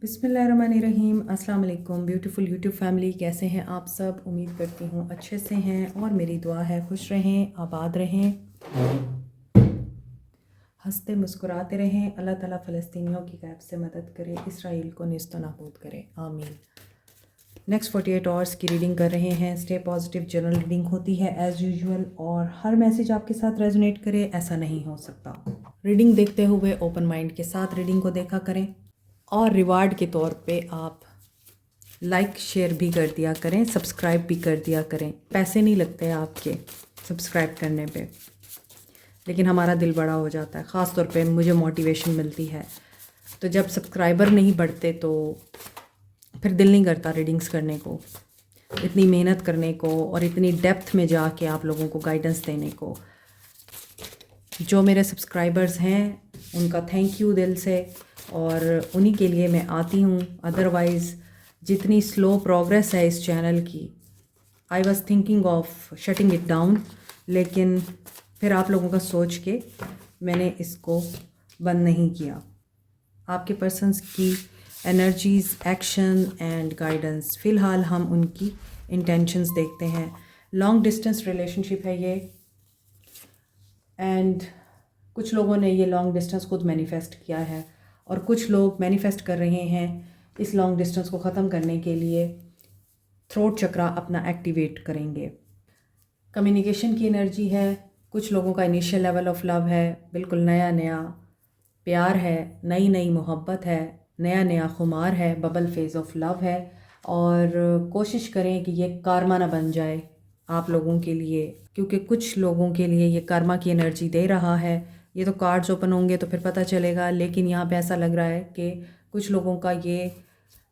बिस्मिल्लाहिर्रहमानिर्रहीम। अस्सलाम वालेकुम ब्यूटीफुल यूट्यूब फैमिली, कैसे हैं आप सब? उम्मीद करती हूँ अच्छे से हैं और मेरी दुआ है खुश रहें, आबाद रहें, हंसते मुस्कुराते रहें। अल्लाह ताला फ़लस्तीनियों की गैब से मदद करे, इसराइल को निस्त नाबूद करे, आमीन। नेक्स्ट 48 आवर्स की रीडिंग कर रहे हैं। स्टे पॉजिटिव जनरल रीडिंग होती है एज़ यूजुअल, और हर मैसेज आपके साथ रेजोनेट करे ऐसा नहीं हो सकता। रीडिंग देखते हुए ओपन माइंड के साथ रीडिंग को देखा करें, और रिवार्ड के तौर पे आप लाइक शेयर भी कर दिया करें, सब्सक्राइब भी कर दिया करें। पैसे नहीं लगते आपके सब्सक्राइब करने पे, लेकिन हमारा दिल बड़ा हो जाता है। ख़ास तौर पे मुझे मोटिवेशन मिलती है। तो जब सब्सक्राइबर नहीं बढ़ते तो फिर दिल नहीं करता रीडिंग्स करने को, इतनी मेहनत करने को और इतनी डेप्थ में जाके आप लोगों को गाइडेंस देने को। जो मेरे सब्सक्राइबर्स हैं उनका थैंक यू दिल से, और उन्हीं के लिए मैं आती हूँ। अदरवाइज़ जितनी स्लो प्रोग्रेस है इस चैनल की, I was thinking of shutting it down, लेकिन फिर आप लोगों का सोच के मैंने इसको बंद नहीं किया। आपके पर्सन्स की एनर्जीज़, एक्शन एंड गाइडेंस, फ़िलहाल हम उनकी इंटेंशंस देखते हैं। लॉन्ग डिस्टेंस रिलेशनशिप है ये, एंड कुछ लोगों ने ये लॉन्ग डिस्टेंस खुद मैनिफेस्ट किया है, और कुछ लोग मैनिफेस्ट कर रहे हैं इस लॉन्ग डिस्टेंस को ख़त्म करने के लिए थ्रोट चक्रा अपना एक्टिवेट करेंगे। कम्युनिकेशन की एनर्जी है। कुछ लोगों का इनिशियल लेवल ऑफ लव है, बिल्कुल नया नया प्यार है, नई नई मोहब्बत है, नया नया खुमार है, बबल फेज़ ऑफ लव है। और कोशिश करें कि ये कार्मा ना बन जाए आप लोगों के लिए, क्योंकि कुछ लोगों के लिए ये कर्मा की एनर्जी दे रहा है। ये तो कार्ड्स ओपन होंगे तो फिर पता चलेगा, लेकिन यहाँ पे ऐसा लग रहा है कि कुछ लोगों का ये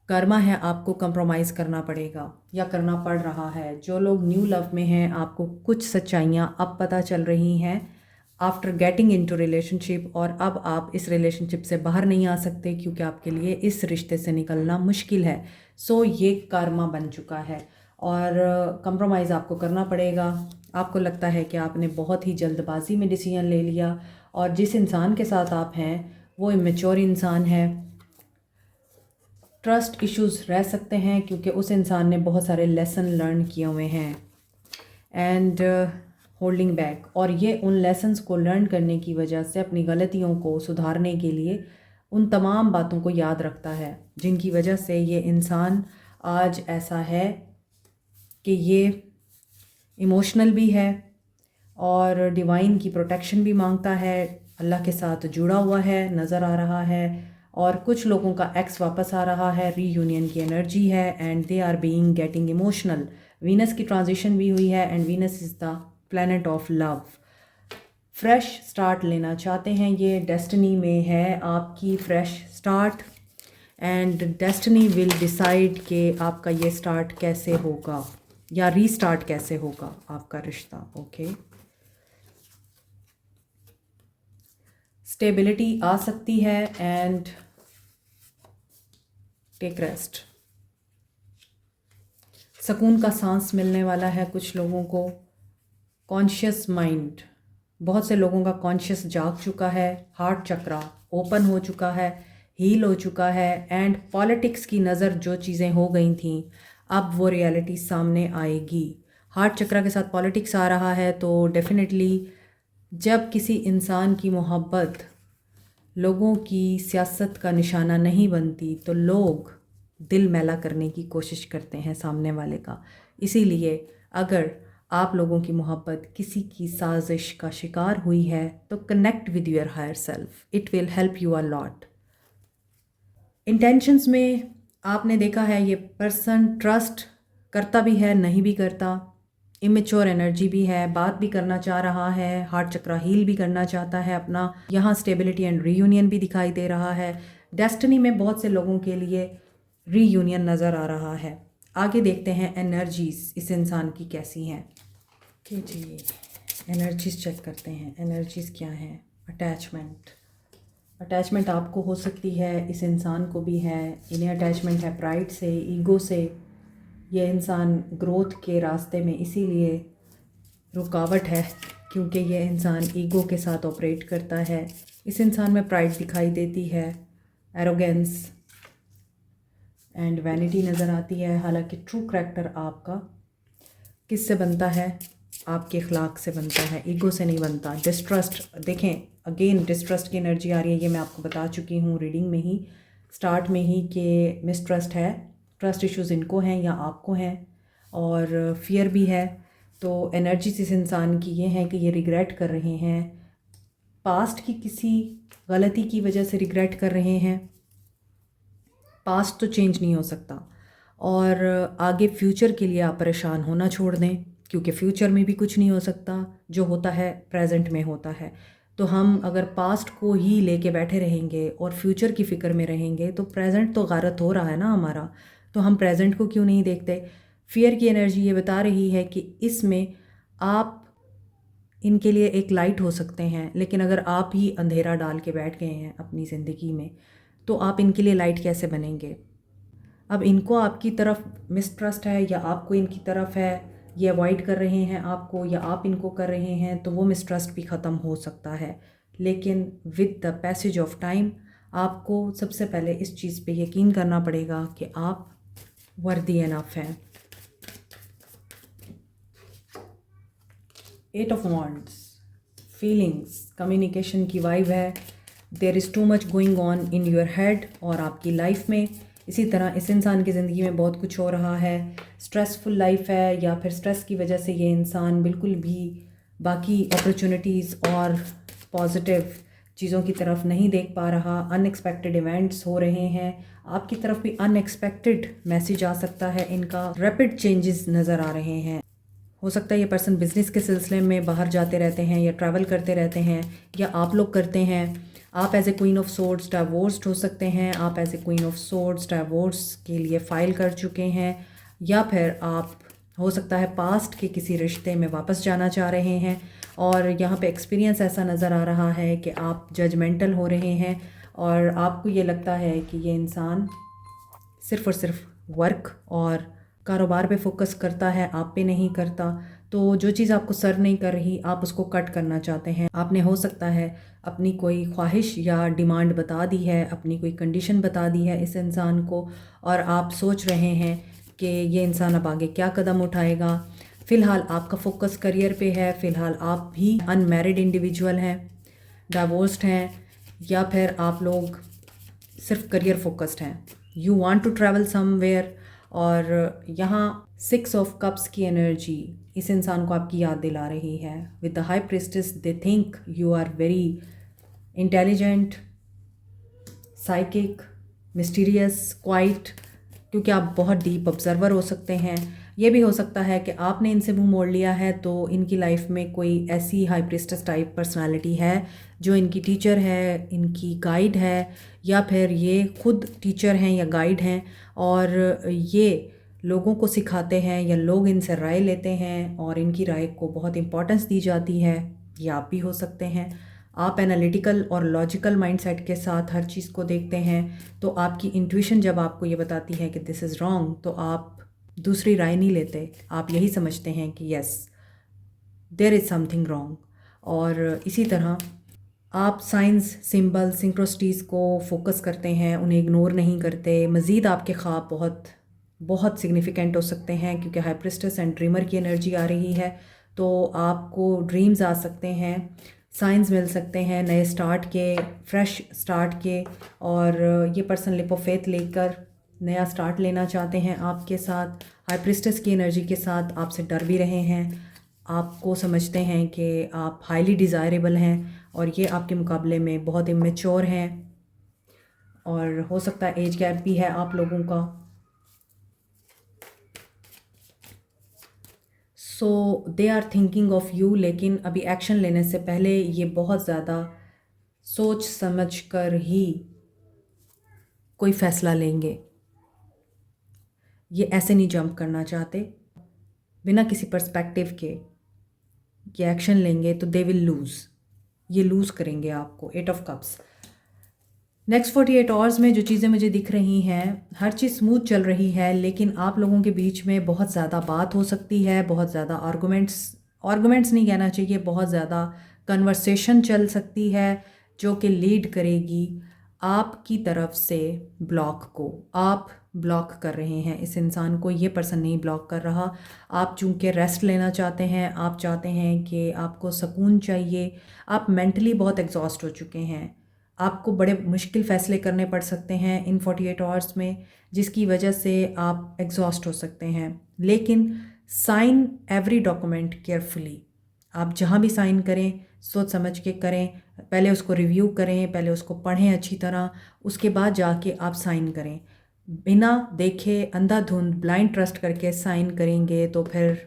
कर्मा है, आपको कंप्रोमाइज़ करना पड़ेगा या करना पड़ रहा है। जो लोग न्यू लव में हैं, आपको कुछ सच्चाइयाँ अब पता चल रही हैं आफ्टर गेटिंग इनटू रिलेशनशिप, और अब आप इस रिलेशनशिप से बाहर नहीं आ सकते क्योंकि आपके लिए इस रिश्ते से निकलना मुश्किल है। सो ये कर्मा बन चुका है और कंप्रोमाइज़ आपको करना पड़ेगा। आपको लगता है कि आपने बहुत ही जल्दबाजी में डिसीजन ले लिया, और जिस इंसान के साथ आप हैं वो इमेच्योर इंसान है। ट्रस्ट इश्यूज रह सकते हैं क्योंकि उस इंसान ने बहुत सारे लेसन लर्न किए हुए हैं, एंड होल्डिंग बैक, और ये उन लेसन्स को लर्न करने की वजह से अपनी गलतियों को सुधारने के लिए उन तमाम बातों को याद रखता है, जिनकी वजह से ये इंसान आज ऐसा है कि ये इमोशनल भी है और डिवाइन की प्रोटेक्शन भी मांगता है, अल्लाह के साथ जुड़ा हुआ है, नज़र आ रहा है। और कुछ लोगों का एक्स वापस आ रहा है, रीयूनियन की एनर्जी है, and they are being getting emotional. Venus की ट्रांजिशन भी हुई है, and Venus is the planet of love. Fresh start लेना चाहते हैं, ये डेस्टिनी में है आपकी fresh start, and destiny will decide कि आपका ये स्टार्ट कैसे होगा या रीस्टार्ट कैसे होगा आपका रिश्ता। ओके, स्टेबिलिटी आ सकती है, एंड टेक रेस्ट। सुकून का सांस मिलने वाला है कुछ लोगों को। कॉन्शियस माइंड, बहुत से लोगों का कॉन्शियस जाग चुका है, हार्ट चक्रा ओपन हो चुका है, हील हो चुका है, एंड पॉलिटिक्स की नज़र जो चीज़ें हो गई थी अब वो रियलिटी सामने आएगी। हार्ट चक्रा के साथ पॉलिटिक्स आ रहा है, तो डेफिनेटली जब किसी इंसान की मोहब्बत लोगों की सियासत का निशाना नहीं बनती तो लोग दिल मैला करने की कोशिश करते हैं सामने वाले का। इसीलिए अगर आप लोगों की मोहब्बत किसी की साजिश का शिकार हुई है तो connect with your higher self, it will help you a lot. Intentions में आपने देखा है ये पर्सन ट्रस्ट करता भी है, नहीं भी करता, इमेच्योर एनर्जी भी है, बात भी करना चाह रहा है, हार्ट चक्रा हील भी करना चाहता है अपना। यहाँ स्टेबिलिटी एंड रीयूनियन भी दिखाई दे रहा है। डेस्टिनी में बहुत से लोगों के लिए रीयूनियन नज़र आ रहा है। आगे देखते हैं एनर्जीज इस इंसान की कैसी हैं। ओके जी, एनर्जीज चेक करते हैं। एनर्जीज क्या हैं? अटैचमेंट, अटैचमेंट आपको हो सकती है, इस इंसान को भी है। इन्हें अटैचमेंट है प्राइड से, ईगो से। ये इंसान ग्रोथ के रास्ते में इसीलिए रुकावट है क्योंकि ये इंसान ईगो के साथ ऑपरेट करता है। इस इंसान में प्राइड दिखाई देती है, एरोगेंस, एंड वैनिटी नज़र आती है। हालांकि ट्रू करैक्टर आपका किससे बनता है? आपके अखलाक से बनता है, ईगो से नहीं बनता। डिस्ट्रस्ट देखें, अगेन डिस्ट्रस्ट की एनर्जी आ रही है, ये मैं आपको बता चुकी हूँ रीडिंग में ही, स्टार्ट में ही, कि मिसट्रस्ट है, ट्रस्ट इश्यूज़ इनको हैं या आपको हैं, और फियर भी है। तो एनर्जी इस इंसान की ये है कि ये रिग्रेट कर रहे हैं, पास्ट की किसी गलती की वजह से रिग्रेट कर रहे हैं। पास्ट तो चेंज नहीं हो सकता, और आगे फ्यूचर के लिए आप परेशान होना छोड़ दें, क्योंकि फ्यूचर में भी कुछ नहीं हो सकता, जो होता है प्रेजेंट में होता है। तो हम अगर पास्ट को ही लेके बैठे रहेंगे और फ्यूचर की फ़िक्र में रहेंगे तो प्रेजेंट तो गारत हो रहा है ना हमारा, तो हम प्रेजेंट को क्यों नहीं देखते? फियर की एनर्जी ये बता रही है कि इसमें आप इनके लिए एक लाइट हो सकते हैं, लेकिन अगर आप ही अंधेरा डाल के बैठ गए हैं अपनी ज़िंदगी में तो आप इनके लिए लाइट कैसे बनेंगे? अब इनको आपकी तरफ मिसट्रस्ट है या आपको इनकी तरफ है, ये अवॉइड कर रहे हैं आपको या आप इनको कर रहे हैं, तो वो मिसट्रस्ट भी ख़त्म हो सकता है। लेकिन with the passage of time आपको सबसे पहले इस चीज़ पे यकीन करना पड़ेगा कि आप वर्दी एनफ हैं। 8 ऑफ वॉन्ड्स, फीलिंग्स, कम्युनिकेशन की वाइब है। There is too much going on in your head और आपकी लाइफ में। इसी तरह इस इंसान की ज़िंदगी में बहुत कुछ हो रहा है, स्ट्रेसफुल लाइफ है, या फिर स्ट्रेस की वजह से ये इंसान बिल्कुल भी बाकी अपॉर्चुनिटीज़ और पॉजिटिव चीज़ों की तरफ नहीं देख पा रहा। अनएक्सपेक्टेड इवेंट्स हो रहे हैं, आपकी तरफ भी अनएक्सपेक्टेड मैसेज आ सकता है इनका। रैपिड चेंजेस नज़र आ रहे हैं। हो सकता है ये पर्सन बिज़नेस के सिलसिले में बाहर जाते रहते हैं या ट्रैवल करते रहते हैं, या आप लोग करते हैं। आप as a queen of swords divorced हो सकते हैं, आप as a queen of swords divorce के लिए फ़ाइल कर चुके हैं, या फिर आप हो सकता है पास्ट के किसी रिश्ते में वापस जाना चाह रहे हैं। और यहाँ पे एक्सपीरियंस ऐसा नज़र आ रहा है कि आप जजमेंटल हो रहे हैं और आपको ये लगता है कि ये इंसान सिर्फ़ और सिर्फ वर्क और कारोबार पे फोकस करता है, आप पे नहीं करता। तो जो चीज़ आपको सर्व नहीं कर रही आप उसको कट करना चाहते हैं। आपने हो सकता है अपनी कोई ख्वाहिश या डिमांड बता दी है, अपनी कोई कंडीशन बता दी है इस इंसान को, और आप सोच रहे हैं कि ये इंसान अब आगे क्या कदम उठाएगा। फ़िलहाल आपका फोकस करियर पे है, फ़िलहाल आप भी अनमैरिड इंडिविजुअल हैं, डाइवोर्स्ड हैं, या फिर आप लोग सिर्फ करियर फोकस्ड हैं। You want to travel somewhere. और यहाँ 6 ऑफ कप्स की एनर्जी इस इंसान को आपकी याद दिला रही है। With the high priestess they think you are very intelligent, psychic, mysterious, quiet, क्योंकि आप बहुत डीप ऑब्जर्वर हो सकते हैं। ये भी हो सकता है कि आपने इनसे मुंह मोड़ लिया है तो इनकी लाइफ में कोई ऐसी हाई प्रिस्टेस टाइप पर्सनालिटी है जो इनकी टीचर है, इनकी गाइड है, या फिर ये खुद टीचर हैं या गाइड हैं और ये लोगों को सिखाते हैं या लोग इनसे राय लेते हैं और इनकी राय को बहुत इम्पोर्टेंस दी जाती है। ये आप भी हो सकते हैं। आप एनालिटिकल और लॉजिकल माइंडसेट के साथ हर चीज़ को देखते हैं, तो आपकी इंट्यूशन जब आपको ये बताती है कि दिस इज़ रॉन्ग, तो आप दूसरी राय नहीं लेते, आप यही समझते हैं कि yes there is something wrong. और इसी तरह आप साइंस, सिंबल, सिंक्रोसिटीज़ को फोकस करते हैं, उन्हें इग्नोर नहीं करते। मज़ीद आपके ख्वाब बहुत बहुत सिग्निफिकेंट हो सकते हैं, क्योंकि हाई प्रिस्टेस एंड ड्रीमर की एनर्जी आ रही है, तो आपको ड्रीम्स आ सकते हैं, साइंस मिल सकते हैं नए स्टार्ट के, फ्रेश स्टार्ट के। और ये पर्सन लिप ऑफ फेथ लेकर नया स्टार्ट लेना चाहते हैं आपके साथ। हाई प्रिस्टेस की एनर्जी के साथ आपसे डर भी रहे हैं, आपको समझते हैं कि आप हाईली डिज़ायरेबल हैं और ये आपके मुकाबले में बहुत इमेच्योर हैं, और हो सकता है एज गैप भी है आप लोगों का। So they are thinking of you, लेकिन अभी एक्शन लेने से पहले ये बहुत ज़्यादा सोच समझ कर ही कोई फ़ैसला लेंगे। ये ऐसे नहीं जंप करना चाहते बिना किसी पर्सपेक्टिव के। ये एक्शन लेंगे तो दे विल लूज़, ये लूज़ करेंगे आपको। 8 ऑफ कप्स। नेक्स्ट 48 आवर्स में जो चीज़ें मुझे दिख रही हैं, हर चीज़ स्मूथ चल रही है, लेकिन आप लोगों के बीच में बहुत ज़्यादा बात हो सकती है, बहुत ज़्यादा आर्गूमेंट्स नहीं कहना चाहिए, बहुत ज़्यादा कन्वर्सेशन चल सकती है जो कि लीड करेगी आपकी तरफ से ब्लॉक को। आप ब्लॉक कर रहे हैं। इस इंसान को ये पर्सन नहीं ब्लॉक कर रहा। आप चूँकि रेस्ट लेना चाहते हैं, आप चाहते हैं कि आपको सुकून चाहिए, आप मेंटली बहुत एग्जॉस्ट हो चुके हैं, आपको बड़े मुश्किल फ़ैसले करने पड़ सकते हैं इन 48 आवर्स में, जिसकी वजह से आप एग्जॉस्ट हो सकते हैं। लेकिन साइन एवरी डॉक्यूमेंट केयरफुली। आप जहाँ भी साइन करें सोच समझ के करें, पहले उसको रिव्यू करें, पहले उसको पढ़ें अच्छी तरह, उसके बाद जाके आप साइन करें। बिना देखे अंधाधुंध ब्लाइंड ट्रस्ट करके साइन करेंगे तो फिर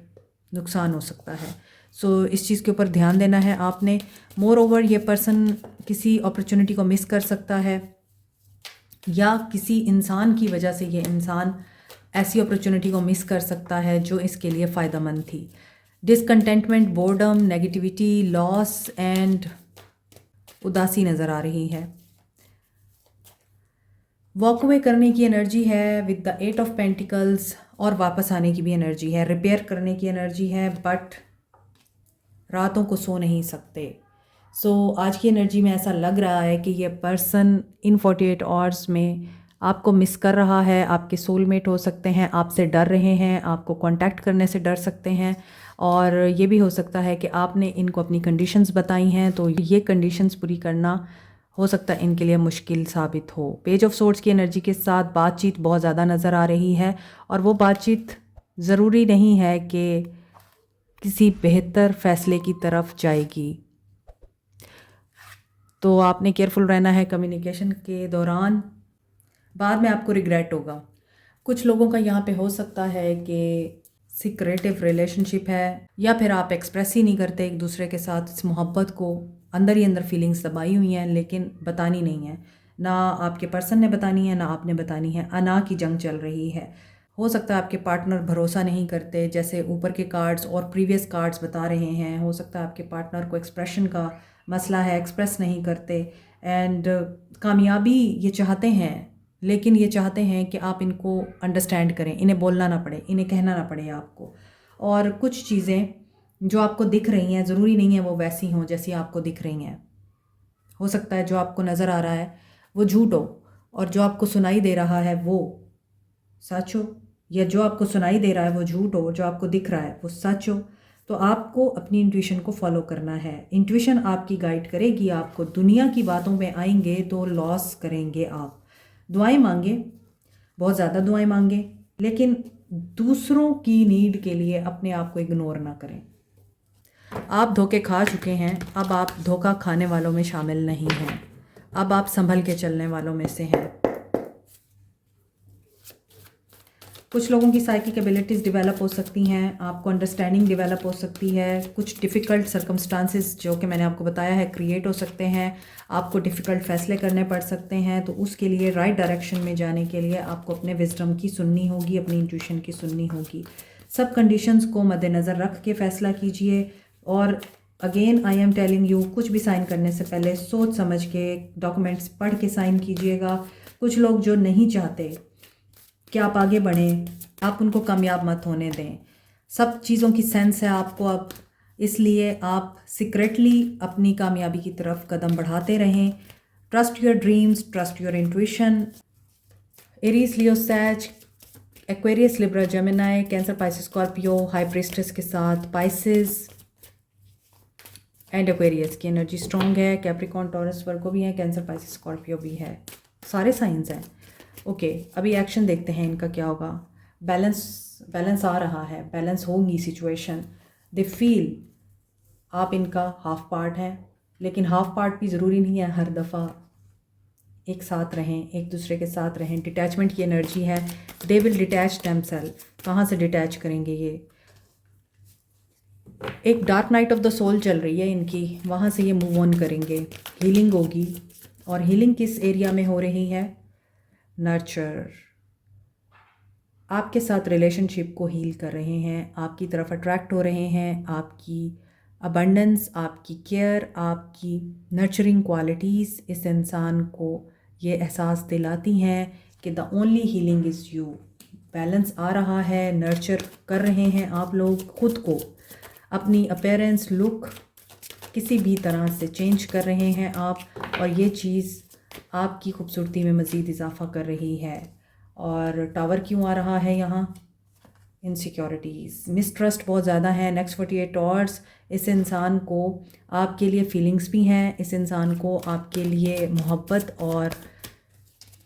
नुकसान हो सकता है। सो इस चीज़ के ऊपर ध्यान देना है आपने। मोर ओवर ये पर्सन किसी अपॉर्चुनिटी को मिस कर सकता है, या किसी इंसान की वजह से ये इंसान ऐसी अपॉर्चुनिटी को मिस कर सकता है जो इसके लिए फ़ायदेमंद थी। Discontentment, boredom, negativity, loss and उदासी नज़र आ रही है। वॉक अवे करने की एनर्जी है विद द 8 ऑफ पेंटिकल्स, और वापस आने की भी एनर्जी है, रिपेयर करने की एनर्जी है, बट रातों को सो नहीं सकते। आज की एनर्जी में ऐसा लग रहा है कि ये पर्सन इन 48 आवर्स में आपको मिस कर रहा है। आपके सोलमेट हो सकते हैं, आपसे डर रहे हैं, आपको कांटेक्ट करने से डर सकते हैं, और ये भी हो सकता है कि आपने इनको अपनी कंडीशंस बताई हैं, तो ये कंडीशंस पूरी करना हो सकता है इनके लिए मुश्किल साबित हो। पेज ऑफ सोर्ड्स की एनर्जी के साथ बातचीत बहुत ज़्यादा नज़र आ रही है, और वो बातचीत ज़रूरी नहीं है कि किसी बेहतर फ़ैसले की तरफ जाएगी। तो आपने केयरफुल रहना है कम्युनिकेशन के दौरान, बाद में आपको रिग्रेट होगा। कुछ लोगों का यहाँ पे हो सकता है कि सीक्रेटिव रिलेशनशिप है, या फिर आप एक्सप्रेस ही नहीं करते एक दूसरे के साथ इस मोहब्बत को, अंदर ही अंदर फीलिंग्स दबाई हुई हैं लेकिन बतानी नहीं है, ना आपके पर्सन ने बतानी है ना आपने बतानी है, अना की जंग चल रही है। हो सकता है आपके पार्टनर भरोसा नहीं करते, जैसे ऊपर के कार्ड्स और प्रीवियस कार्ड्स बता रहे हैं। हो सकता है आपके पार्टनर को एक्सप्रेशन का मसला है, एक्सप्रेस नहीं करते, एंड कामयाबी ये चाहते हैं, लेकिन ये चाहते हैं कि आप इनको अंडरस्टैंड करें, इन्हें बोलना ना पड़े, इन्हें कहना ना पड़े आपको। और कुछ चीज़ें जो आपको दिख रही हैं ज़रूरी नहीं है वो वैसी हों जैसी आपको दिख रही हैं। हो सकता है जो आपको नज़र आ रहा है वो झूठ हो, और जो आपको सुनाई दे रहा है वो सच हो, या जो आपको सुनाई दे रहा है वो झूठ हो, जो आपको दिख रहा है वो सच हो। तो आपको अपनी इंट्यूशन को फॉलो करना है। इंट्यूशन आपकी गाइड करेगी आपको। दुनिया की बातों में आएंगे तो लॉस करेंगे आप। दुआएं मांगे, बहुत ज़्यादा दुआएं मांगे, लेकिन दूसरों की नीड के लिए अपने आप को इग्नोर ना करें। आप धोखे खा चुके हैं, अब आप धोखा खाने वालों में शामिल नहीं हैं, अब आप संभल के चलने वालों में से हैं। कुछ लोगों की साइकिक एबिलिटीज़ डेवलप हो सकती हैं, आपको अंडरस्टैंडिंग डेवलप हो सकती है, कुछ डिफ़िकल्ट सर्कमस्टांसेस जो कि मैंने आपको बताया है क्रिएट हो सकते हैं, आपको डिफ़िकल्ट फ़ैसले करने पड़ सकते हैं। तो उसके लिए राइट डायरेक्शन में जाने के लिए आपको अपने विजडम की सुननी होगी, अपनी इंट्यूशन की सुननी होगी। सब कंडीशंस को मद्देनज़र रख के फ़ैसला कीजिए। और again I am telling you, कुछ भी साइन करने से पहले सोच समझ के डॉक्यूमेंट्स पढ़ के साइन कीजिएगा। कुछ लोग जो नहीं चाहते कि आप आगे बढ़ें, आप उनको कामयाब मत होने दें। सब चीज़ों की सेंस है आपको अब, इसलिए आप सीक्रेटली अपनी कामयाबी की तरफ कदम बढ़ाते रहें। Trust your dreams, trust your intuition. Aries, Leo, Sag, Aquarius, Libra, Gemini, Cancer, Pisces, Scorpio, High Priestess के साथ पाइसिस एंड एक्वेरियस की एनर्जी स्ट्रॉन्ग है। कैप्रिकॉर्न, टॉरस, वर्गो भी है, कैंसर, पाइसिस, स्कॉर्पियो भी है, सारे साइंस हैं। ओके, अभी एक्शन देखते हैं इनका क्या होगा। बैलेंस आ रहा है, बैलेंस होगी सिचुएशन। दे फील आप इनका हाफ पार्ट हैं, लेकिन हाफ पार्ट भी ज़रूरी नहीं है हर दफ़ा एक साथ रहें, एक दूसरे के साथ रहें। डिटैचमेंट की एनर्जी है, दे विल डिटैच देमसेल्फ। कहाँ से डिटैच करेंगे ये? एक dark night of the soul चल रही है इनकी, वहाँ से ये मूव ऑन करेंगे। हीलिंग होगी, और हीलिंग किस एरिया में हो रही है? नर्चर। आपके साथ रिलेशनशिप को हील कर रहे हैं, आपकी तरफ अट्रैक्ट हो रहे हैं। आपकी अबंडेंस, आपकी केयर, आपकी नर्चरिंग क्वालिटीज़ इस इंसान को ये एहसास दिलाती हैं कि the only healing is you. Balance आ रहा है, नर्चर कर रहे हैं आप लोग खुद को, अपनी अपीयरेंस, लुक किसी भी तरह से चेंज कर रहे हैं आप, और ये चीज़ आपकी खूबसूरती में मज़ीद इजाफ़ा कर रही है। और टावर क्यों आ रहा है यहाँ? इनसिक्योरिटीज़, मिसट्रस्ट बहुत ज़्यादा है। नेक्स्ट 48 आवर्स, इस इंसान को आपके लिए फीलिंग्स भी हैं, इस इंसान को आपके लिए मोहब्बत और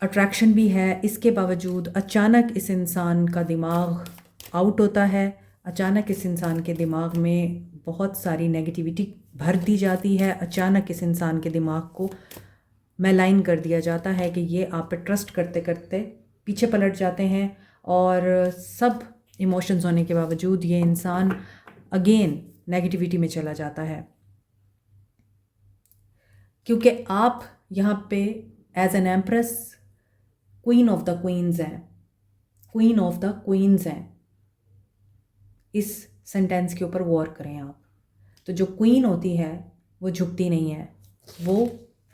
अट्रैक्शन भी है। इसके बावजूद अचानक इस इंसान का दिमाग आउट होता है, अचानक इस इंसान के दिमाग में बहुत सारी नेगेटिविटी भर दी जाती है, अचानक इस इंसान के दिमाग को मैलाइन कर दिया जाता है कि ये आप पे ट्रस्ट करते करते पीछे पलट जाते हैं। और सब इमोशंस होने के बावजूद ये इंसान अगेन नेगेटिविटी में चला जाता है, क्योंकि आप यहाँ पे as an empress queen of the queens हैं, क्वीन ऑफ द क्वींस हैं। इस सेंटेंस के ऊपर गौर करें आप। तो जो क्वीन होती है वो झुकती नहीं है, वो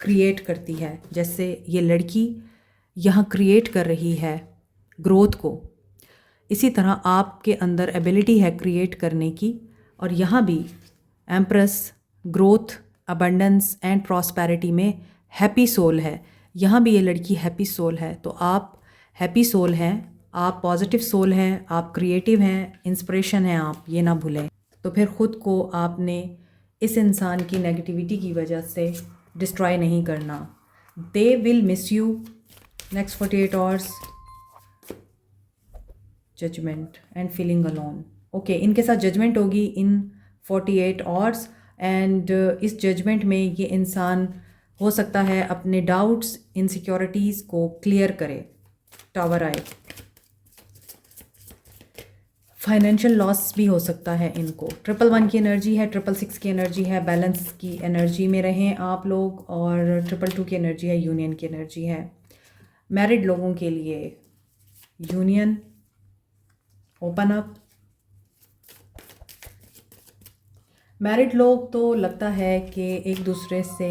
क्रिएट करती है। जैसे ये लड़की यहाँ क्रिएट कर रही है ग्रोथ को, इसी तरह आपके अंदर एबिलिटी है क्रिएट करने की। और यहाँ भी empress growth, abundance and prosperity में हैप्पी सोल है। यहाँ भी ये लड़की हैप्पी सोल है। तो आप हैप्पी सोल हैं, आप पॉजिटिव सोल हैं, आप क्रिएटिव हैं, इंस्पिरेशन हैं आप, ये ना भूलें। तो फिर ख़ुद को आपने इस इंसान की नेगेटिविटी की वजह से डिस्ट्रॉय नहीं करना। They will miss you. Next 48 hours, judgement and feeling alone. Okay, इनके साथ जजमेंट होगी इन 48 आवर्स एंड इस जजमेंट में ये इंसान हो सकता है अपने डाउट्स, इनसिक्योरिटीज़ को क्लियर करे। टावर आए, फाइनेंशियल लॉस भी हो सकता है इनको। 111 की एनर्जी है, 666 की एनर्जी है। बैलेंस की एनर्जी में रहें आप लोग। और 222 की एनर्जी है, यूनियन की एनर्जी है। मैरिड लोगों के लिए यूनियन, ओपन अप। मैरिड लोग तो लगता है कि एक दूसरे से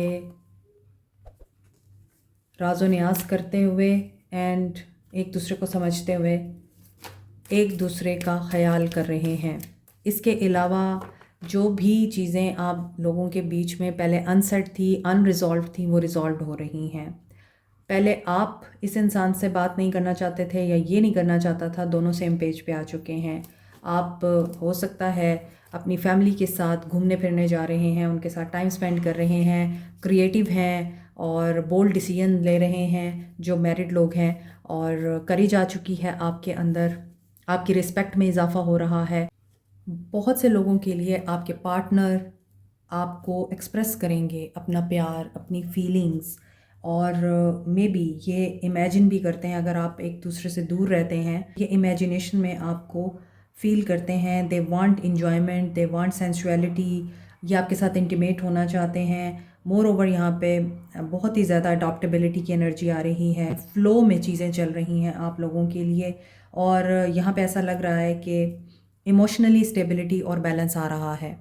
राज़ो नियाज़ करते हुए एंड एक दूसरे को समझते हुए एक दूसरे का ख्याल कर रहे हैं। इसके अलावा जो भी चीज़ें आप लोगों के बीच में पहले अनसेट थी, अनरिजॉल्व थी, वो रिजॉल्व हो रही हैं। पहले आप इस इंसान से बात नहीं करना चाहते थे या ये नहीं करना चाहता था, दोनों सेम पेज पे आ चुके हैं। आप हो सकता है अपनी फैमिली के साथ घूमने फिरने जा रहे हैं, उनके साथ टाइम स्पेंड कर रहे हैं, क्रिएटिव हैं और बोल्ड डिसीजन ले रहे हैं जो मैरिड लोग हैं। और करी जा चुकी है आपके अंदर, आपकी रिस्पेक्ट में इजाफ़ा हो रहा है। बहुत से लोगों के लिए आपके पार्टनर आपको एक्सप्रेस करेंगे अपना प्यार, अपनी फीलिंग्स, और मे बी ये इमेजिन भी करते हैं। अगर आप एक दूसरे से दूर रहते हैं, ये इमेजिनेशन में आपको फील करते हैं। They want enjoyment, they want sensuality, ये आपके साथ इंटीमेट होना चाहते हैं। मोर ओवर यहाँ पे बहुत ही ज़्यादा अडॉप्टेबिलिटी की एनर्जी आ रही है, फ़्लो में चीज़ें चल रही हैं आप लोगों के लिए। और यहाँ पे ऐसा लग रहा है कि इमोशनली स्टेबिलिटी और बैलेंस आ रहा है।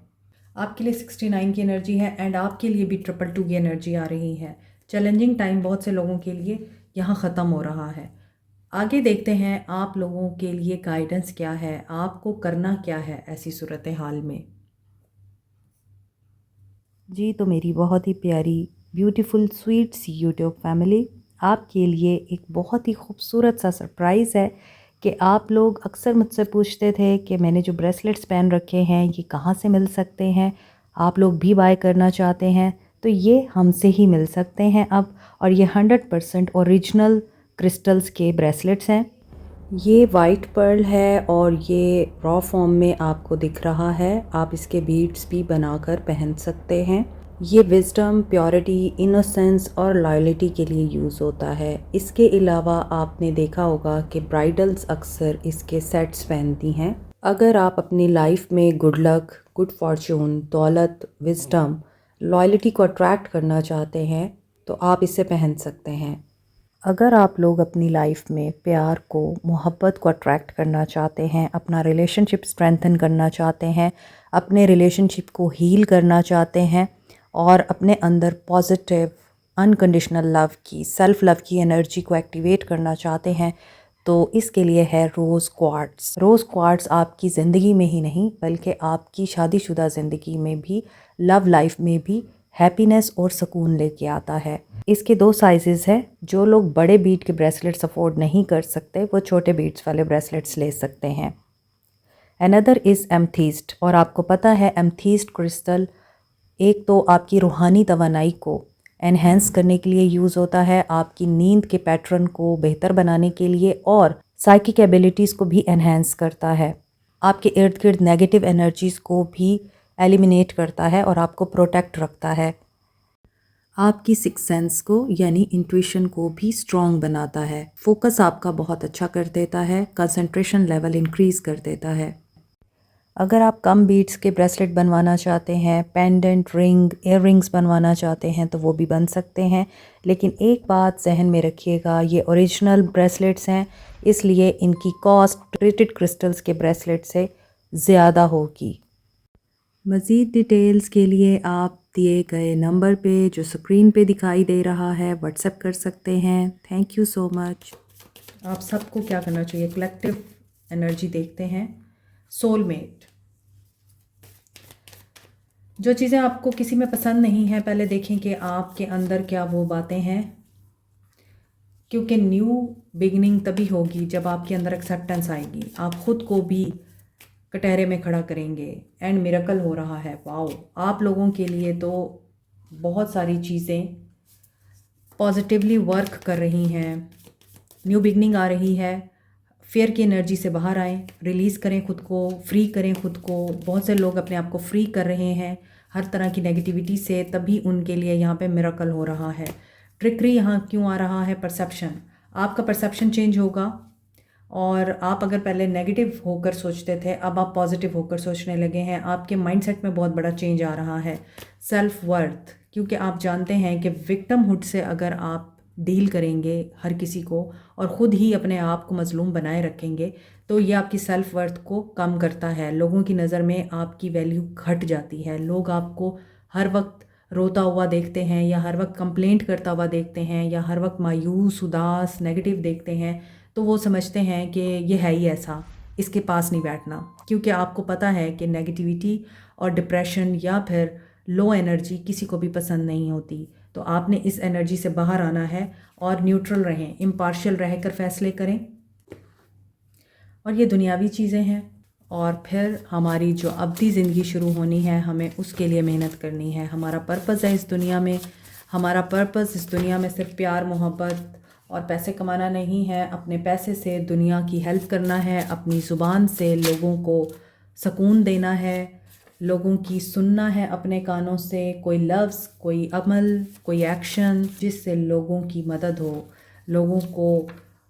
आपके लिए 69 की एनर्जी है एंड आपके लिए भी 222 की एनर्जी आ रही है। चैलेंजिंग टाइम बहुत से लोगों के लिए यहाँ ख़त्म हो रहा है। आगे देखते हैं आप लोगों के लिए गाइडेंस क्या है, आपको करना क्या है ऐसी सूरत हाल में। जी, तो मेरी बहुत ही प्यारी ब्यूटीफुल स्वीट सी यूट्यूब फैमिली, आपके लिए एक बहुत ही खूबसूरत सा सरप्राइज़ है कि आप लोग अक्सर मुझसे पूछते थे कि मैंने जो ब्रेसलेट्स पहन रखे हैं ये कहाँ से मिल सकते हैं, आप लोग भी बाय करना चाहते हैं तो ये हमसे ही मिल सकते हैं अब। और ये 100% ओरिजिनल क्रिस्टल्स के ब्रेसलेट्स हैं। ये वाइट पर्ल है और ये रॉ फॉर्म में आपको दिख रहा है। आप इसके बीड्स भी बनाकर पहन सकते हैं। ये विजडम, प्योरिटी, इनोसेंस और लॉयल्टी के लिए यूज़ होता है। इसके अलावा आपने देखा होगा कि ब्राइडल्स अक्सर इसके सेट्स पहनती हैं। अगर आप अपनी लाइफ में गुड लक, गुड फॉर्चून, दौलत, विजडम, लॉयल्टी को अट्रैक्ट करना चाहते हैं तो आप इसे पहन सकते हैं। अगर आप लोग अपनी लाइफ में प्यार को, मोहब्बत को अट्रैक्ट करना चाहते हैं, अपना रिलेशनशिप स्ट्रेंथन करना चाहते हैं, अपने रिलेशनशिप को हील करना चाहते हैं और अपने अंदर पॉजिटिव अनकंडीशनल लव की, सेल्फ लव की एनर्जी को एक्टिवेट करना चाहते हैं तो इसके लिए है रोज़ क्वार्ट्स। रोज़ क्वार्ट्स आपकी ज़िंदगी में ही नहीं बल्कि आपकी शादीशुदा ज़िंदगी में भी, लव लाइफ में भी हैप्पीनेस और सुकून लेके आता है। इसके दो साइजेस हैं। जो लोग बड़े बीट के ब्रेसलेट्स अफोर्ड नहीं कर सकते वो छोटे बीट्स वाले ब्रेसलेट्स ले सकते हैं। अनदर इज़ एमथीस्ट, और आपको पता है एमथीस्ट क्रिस्टल एक तो आपकी रूहानी तवानाई को एनहेंस करने के लिए यूज़ होता है, आपकी नींद के पैटर्न को बेहतर बनाने के लिए, और साइकिक एबिलिटीज़ को भी एनहेंस करता है, आपके इर्द गिर्द नेगेटिव एनर्जीज़ को भी एलिमिनेट करता है और आपको प्रोटेक्ट रखता है। आपकी सिक्स सेंस को यानी इंट्यूशन को भी स्ट्रॉन्ग बनाता है, फोकस आपका बहुत अच्छा कर देता है, कंसंट्रेशन लेवल इंक्रीज़ कर देता है। अगर आप कम बीट्स के ब्रेसलेट बनवाना चाहते हैं, पेंडेंट, रिंग, इयर रिंग्स बनवाना चाहते हैं तो वो भी बन सकते हैं, लेकिन एक बात जहन में रखिएगा, ये ओरिजिनल ब्रेसलेट्स हैं, इसलिए इनकी कॉस्ट ट्रीटेड क्रिस्टल्स के ब्रेसलेट से ज़्यादा होगी। मज़ीद डिटेल्स के लिए आप दिए गए नंबर पे जो स्क्रीन पे दिखाई दे रहा है व्हाट्सएप कर सकते हैं। Thank you so much. आप सबको क्या करना चाहिए, कलेक्टिव एनर्जी देखते हैं, सोलमेट। जो चीज़ें आपको किसी में पसंद नहीं है, पहले देखें कि आपके अंदर क्या वो बातें हैं, क्योंकि न्यू बिगनिंग तभी होगी जब आपके अंदर एक्सेप्टेंस आएगी, आप ख़ुद को भी कटहरे में खड़ा करेंगे एंड मिरेकल हो रहा है। वाओ, आप लोगों के लिए तो बहुत सारी चीज़ें पॉजिटिवली वर्क कर रही हैं, न्यू बिगनिंग आ रही है। फेयर की एनर्जी से बाहर आएँ, रिलीज़ करें खुद को, फ्री करें खुद को। बहुत से लोग अपने आप को फ्री कर रहे हैं हर तरह की नेगेटिविटी से, तभी उनके लिए यहाँ पे मिरेकल हो रहा है। ट्रिकरी यहाँ क्यों आ रहा है, परसेप्शन। आपका परसेप्शन चेंज होगा, और आप अगर पहले नेगेटिव होकर सोचते थे, अब आप पॉजिटिव होकर सोचने लगे हैं। आपके माइंडसेट में बहुत बड़ा चेंज आ रहा है। सेल्फ वर्थ, क्योंकि आप जानते हैं कि विक्टिमहुड से अगर आप डील करेंगे हर किसी को और ख़ुद ही अपने आप को मजलूम बनाए रखेंगे, तो ये आपकी सेल्फ वर्थ को कम करता है। लोगों की नज़र में आपकी वैल्यू घट जाती है। लोग आपको हर वक्त रोता हुआ देखते हैं, या हर वक्त कंप्लेंट करता हुआ देखते हैं, या हर वक्त मायूस, उदास, नेगेटिव देखते हैं, तो वो समझते हैं कि ये है ही ऐसा, इसके पास नहीं बैठना। क्योंकि आपको पता है कि नेगेटिविटी और डिप्रेशन या फिर लो एनर्जी किसी को भी पसंद नहीं होती। तो आपने इस एनर्जी से बाहर आना है और न्यूट्रल रहें, इम्पार्शियल रहकर फैसले करें। और ये दुनियावी चीज़ें हैं, और फिर हमारी जो अबदी ज़िंदगी शुरू होनी है, हमें उसके लिए मेहनत करनी है। हमारा पर्पज़ है इस दुनिया में, हमारा पर्पज़ इस दुनिया में सिर्फ प्यार, मोहब्बत और पैसे कमाना नहीं है। अपने पैसे से दुनिया की हेल्प करना है, अपनी ज़ुबान से लोगों को सुकून देना है, लोगों की सुनना है अपने कानों से, कोई लफ्ज़, कोई अमल, कोई एक्शन जिससे लोगों की मदद हो, लोगों को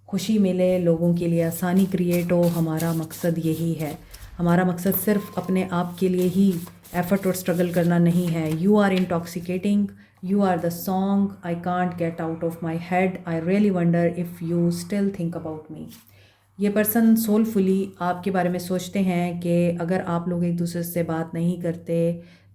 खुशी मिले, लोगों के लिए आसानी क्रिएट हो। हमारा मकसद यही है। हमारा मकसद सिर्फ अपने आप के लिए ही एफ़र्ट और स्ट्रगल करना नहीं है। You are intoxicating, you are the song I can't get out of my head, I really wonder if you still think about me. ये पर्सन सोलफुली आपके बारे में सोचते हैं कि अगर आप लोग एक दूसरे से बात नहीं करते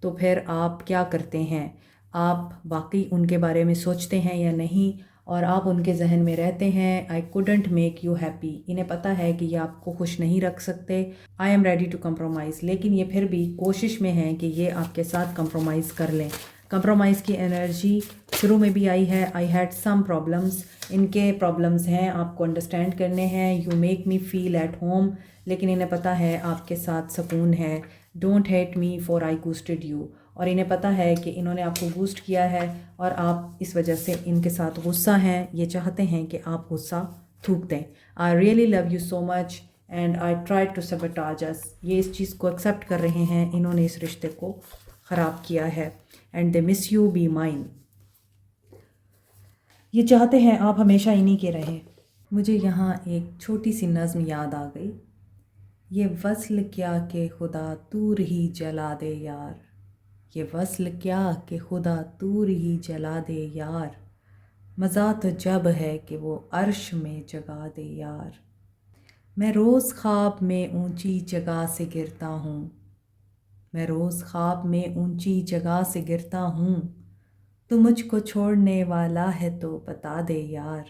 तो फिर आप क्या करते हैं, आप वाकई उनके बारे में सोचते हैं या नहीं, और आप उनके जहन में रहते हैं। I couldn't make you happy, इन्हें पता है कि ये आपको खुश नहीं रख सकते। I am ready to compromise, लेकिन ये फिर भी कोशिश में हैं कि ये आपके साथ कंप्रोमाइज़ कर लें। कंप्रोमाइज़ की एनर्जी शुरू में भी आई है। आई हैड सम प्रॉब्लम्स, इनके प्रॉब्लम्स हैं, आपको अंडरस्टैंड करने हैं। You make me feel at home, लेकिन इन्हें पता है आपके साथ सुकून है। Don't hate me for I boosted you, और इन्हें पता है कि इन्होंने आपको बूस्ट किया है और आप इस वजह से इनके साथ गुस्सा हैं। ये चाहते हैं कि आप गुस्सा थूक दें। I really love you so much and I try to sabotage us, ये इस चीज़ को एक्सेप्ट कर रहे हैं, इन्होंने इस रिश्ते को ख़राब किया है। And they miss you, be mine, ये चाहते हैं आप हमेशा इन्हीं के रहें। मुझे यहाँ एक छोटी सी नज़्म याद आ गई। ये वस्ल क्या कि खुदा तूर ही जला दे यार, ये वस्ल क्या कि खुदा तूर ही जला दे यार, मज़ा तो जब है कि वो अर्श में जगा दे यार। मैं रोज़ ख्वाब में ऊंची जगह से गिरता हूँ, मैं रोज़ ख्वाब में ऊंची जगह से गिरता हूँ, तू मुझको छोड़ने वाला है तो बता दे यार,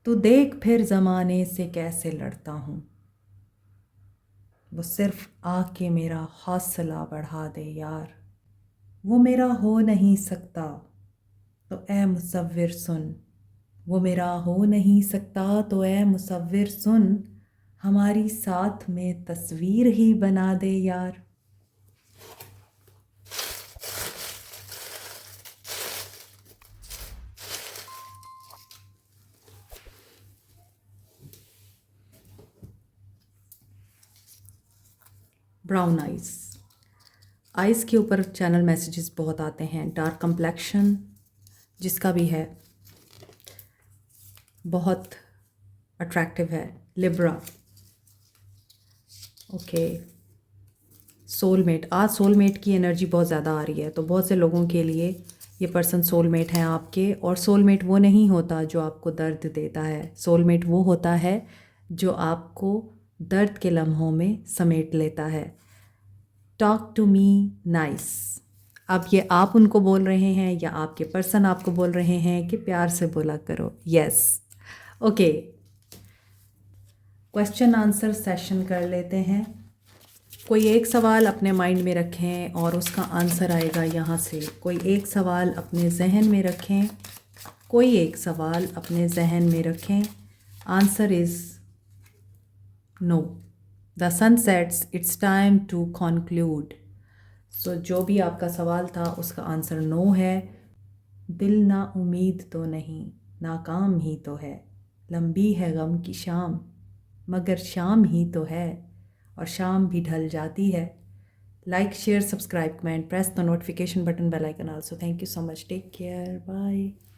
तू देख फिर ज़माने से कैसे लड़ता हूँ, वो सिर्फ आके मेरा हौसला बढ़ा दे यार। वो मेरा हो नहीं सकता, तो ए मुसव्विर सुन, वो मेरा हो नहीं सकता तो ए मुसव्विर सुन, हमारी साथ में तस्वीर ही बना दे यार। ब्राउन आइज़, आइज़ के ऊपर चैनल मैसेजेस बहुत आते हैं। डार्क कंप्लेक्शन जिसका भी है बहुत अट्रैक्टिव है। Libra, okay. सोलमेट, आज सोलमेट की एनर्जी बहुत ज़्यादा आ रही है, तो बहुत से लोगों के लिए ये पर्सन सोलमेट हैं आपके। और सोलमेट वो नहीं होता जो आपको दर्द देता है, सोलमेट वो होता है जो आपको दर्द के लम्हों में समेट लेता है। टॉक टू मी नाइस, अब ये आप उनको बोल रहे हैं या आपके पर्सन आपको बोल रहे हैं कि प्यार से बोला करो। Yes, okay. Question answer session कर लेते हैं। कोई एक सवाल अपने माइंड में रखें और उसका आंसर आएगा यहाँ से। कोई एक सवाल अपने जहन में रखें, कोई एक सवाल अपने जहन में रखें। Answer is no. The sun sets, it's time to conclude. So जो भी आपका सवाल था उसका आंसर नो है। दिल ना उम्मीद तो नहीं, नाकाम ही तो है। लंबी है गम की शाम, मगर शाम ही तो है, और शाम भी ढल जाती है। Like, share, subscribe, comment, press the notification button, bell icon also. Thank you so much. Take care. Bye.